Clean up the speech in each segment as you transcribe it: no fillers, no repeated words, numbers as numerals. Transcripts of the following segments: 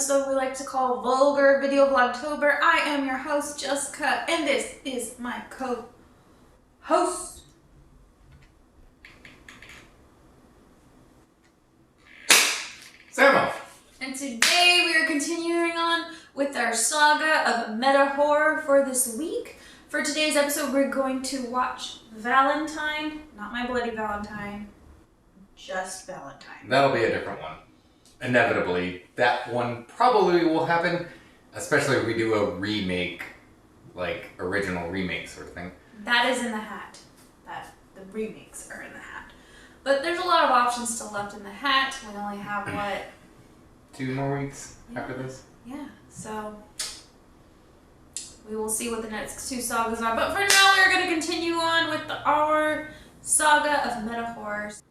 episode we like to call Vulgar Video Vlogtober. I am your host, Jessica, and this is my co-host, Samo. and today we are continuing on with our saga of meta horror for this week. For today's episode, we're going to watch Valentine, not My Bloody Valentine, just Valentine. That'll be a different one. Inevitably. That one probably will happen, especially if we do a remake, like original remake sort of thing. That is in the hat. The remakes are in the hat. But there's a lot of options still left in the hat. We only have, what? 2 more weeks after this? Yeah, so we will see what the next 2 sagas are. But for now, we're going to continue on with our saga of meta horrors.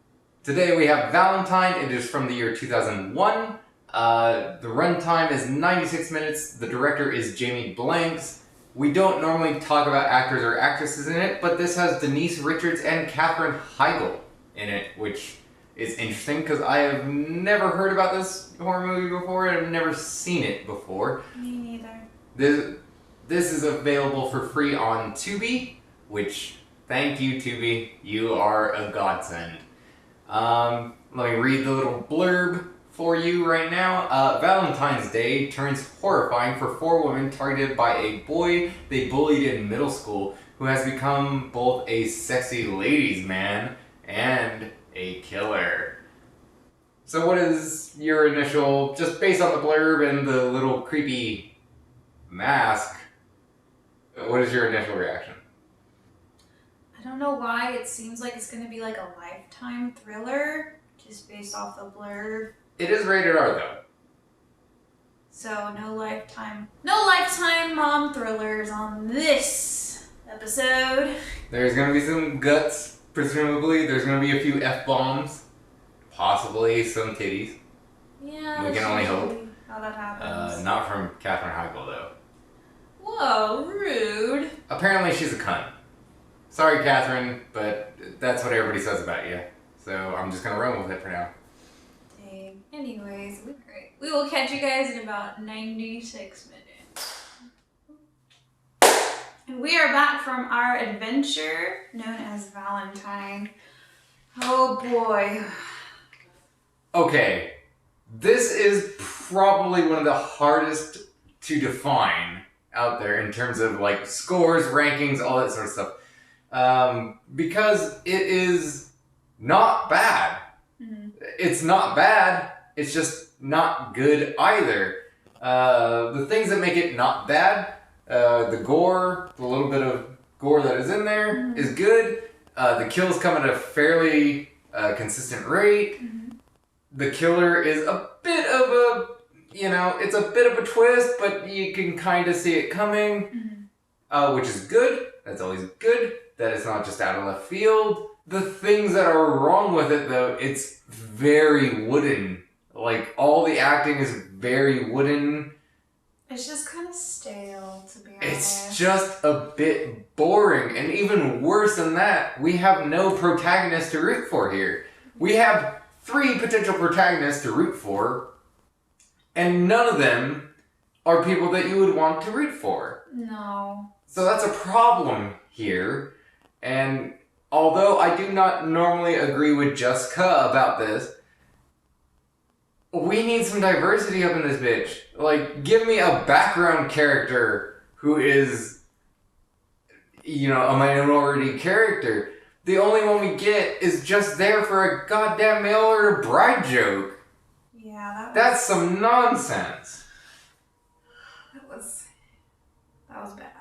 Today we have Valentine. It is from the year 2001. The runtime is 96 minutes. The director is Jamie Blanks. We don't normally talk about actors or actresses in it, but this has Denise Richards and Katherine Heigl in it, which is interesting because I have never heard about this horror movie before and I've never seen it before. Me neither. This is available for free on Tubi, which, thank you Tubi, you are a godsend. Let me read the little blurb for you right now. Valentine's Day turns horrifying for 4 women targeted by a boy they bullied in middle school who has become both a sexy ladies' man and a killer. So what is your initial, just based on the blurb and the little creepy mask, what is your initial reaction? I don't know why it seems like it's going to be like a Lifetime thriller, just based off the blurb. It is rated R though. So no Lifetime mom thrillers on this episode. There's gonna be some guts, presumably. There's gonna be a few F-bombs. Possibly some titties. Yeah, We can only hope. How that happens. Not from Katherine Heigl though. Whoa, rude. Apparently she's a cunt. Sorry Katherine, but that's what everybody says about you. So I'm just gonna run with it for now. Dang. Anyways, we will catch you guys in about 96 minutes. And we are back from our adventure known as Valentine. Oh boy. Okay, this is probably one of the hardest to define out there in terms of like scores, rankings, all that sort of stuff. Because it is not bad. Mm-hmm. It's not bad, it's just not good either. The things that make it not bad, the gore, the little bit of gore that is in there is good. The kills come at a fairly consistent rate. Mm-hmm. The killer is a bit of a, it's a bit of a twist, but you can kind of see it coming, which is good. That's always good. That it's not just out of left field. The things that are wrong with it, though, it's very wooden. Like, all the acting is very wooden. It's just kind of stale, to be honest. It's just a bit boring. And even worse than that, we have no protagonist to root for here. We have 3 potential protagonists to root for, and none of them are people that you would want to root for. No. So that's a problem here. And although I do not normally agree with Jessica about this, we need some diversity up in this bitch. Like, give me a background character who is, a minority character. The only one we get is just there for a goddamn mail order bride joke. Yeah, that's some nonsense. That was bad.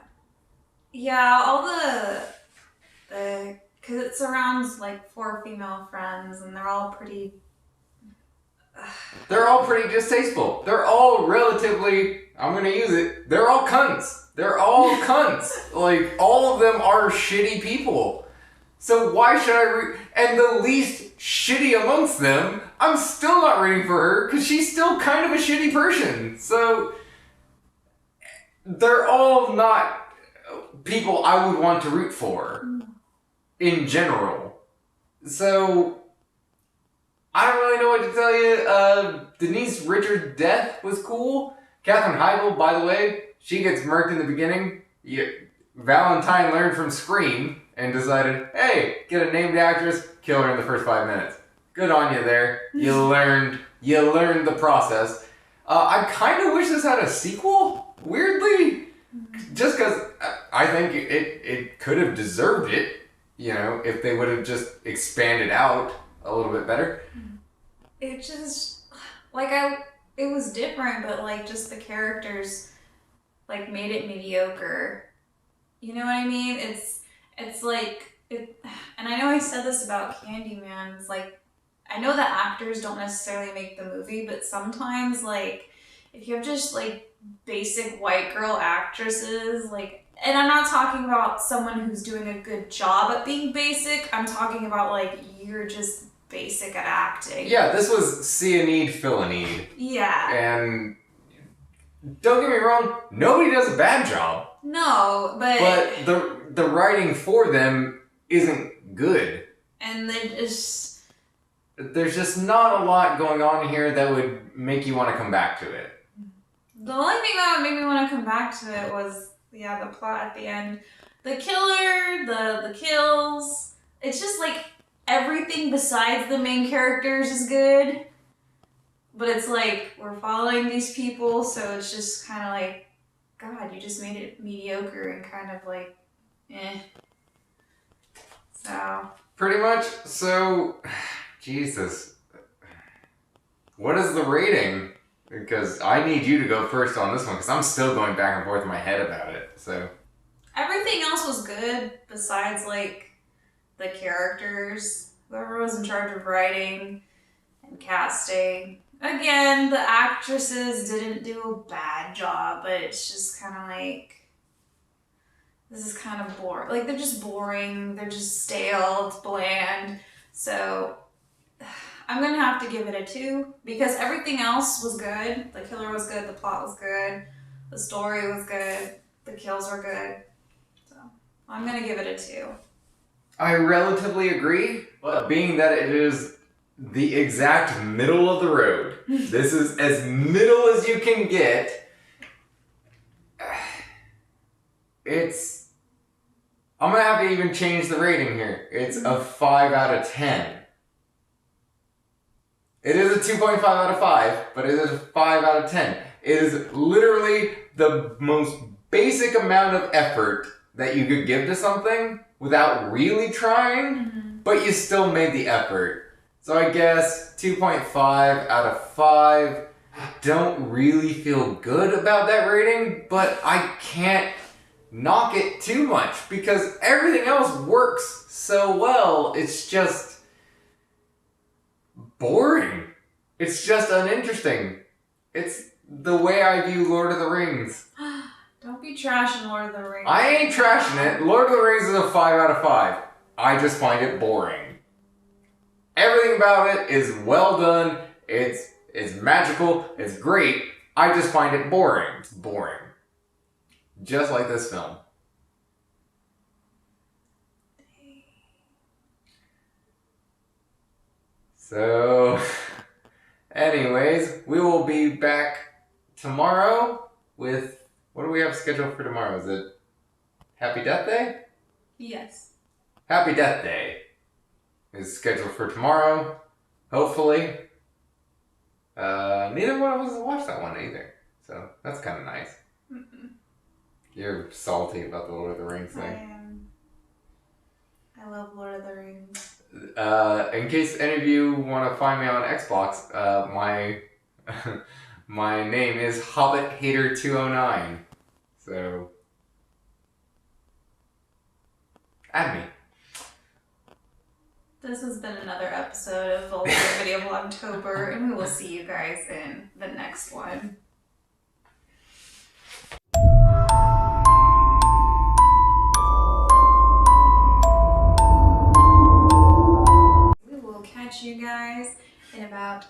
Yeah, all because it surrounds like 4 female friends, and they're all pretty distasteful. They're all relatively, I'm gonna use it, they're all cunts. They're all cunts. Like, all of them are shitty people. So why should I and the least shitty amongst them, I'm still not rooting for her, because she's still kind of a shitty person. So, they're all not people I would want to root for. In general. So, I don't really know what to tell you. Denise Richards' death was cool. Katherine Heigl, by the way, she gets murked in the beginning. Valentine learned from Scream and decided, hey, get a named actress, kill her in the first 5 minutes. Good on you there. You learned the process. I kind of wish this had a sequel, weirdly. Just because I think it could have deserved it, if they would have just expanded out a little bit better. It just, it was different, but just the characters, made it mediocre. You know what I mean? It's like, and I know I said this about Candyman, it's I know that actors don't necessarily make the movie, but sometimes, if you have just, basic white girl actresses, and I'm not talking about someone who's doing a good job at being basic, I'm talking about, you're just basic at acting. Yeah, this was see a need, fill a need. Yeah. And don't get me wrong, nobody does a bad job. No, but... But the writing for them isn't good. And there's just not a lot going on here that would make you want to come back to it. The only thing that would make me want to come back to it was, the plot at the end. The killer, the kills. It's just everything besides the main characters is good. But it's we're following these people, so it's just kind of God, you just made it mediocre and kind of eh. So. Pretty much. So, Jesus. What is the rating? Because I need you to go first on this one, because I'm still going back and forth in my head about it, so. Everything else was good, besides, the characters. Whoever was in charge of writing and casting. Again, the actresses didn't do a bad job, but it's just kind of this is kind of boring. They're just boring, they're just stale, it's bland. So, I'm gonna have to give it a 2, because everything else was good. The killer was good, the plot was good, the story was good, the kills were good. So, I'm gonna give it a 2. I relatively agree, but being that it is the exact middle of the road, this is as middle as you can get, I'm gonna have to even change the rating here. It's a 5 out of 10. It is a 2.5 out of 5, but it is a 5 out of 10. It is literally the most basic amount of effort that you could give to something without really trying, but you still made the effort. So I guess 2.5 out of 5. Don't really feel good about that rating, but I can't knock it too much because everything else works so well. It's just boring. It's just uninteresting. It's the way I view Lord of the Rings. Don't be trashing Lord of the Rings. I ain't trashing it. Lord of the Rings is a 5 out of 5. I just find it boring. Everything about it is well done. It's magical. It's great. I just find it boring. It's boring. Just like this film. So, anyways, we will be back tomorrow with... What do we have scheduled for tomorrow? Is it Happy Death Day? Yes. Happy Death Day is scheduled for tomorrow, hopefully. Neither one of us has watched that one either, so that's kind of nice. You're salty about the Lord of the Rings thing. I am. I love Lord of the Rings. In case any of you want to find me on Xbox, my name is HobbitHater209. So, add me. This has been another episode of Vulgar Video Vlogtober, and we will see you guys in the next one. We will catch you guys in about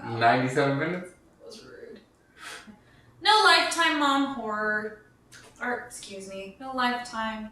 97 minutes? That was rude. No Lifetime Mom Horror, or excuse me, no Lifetime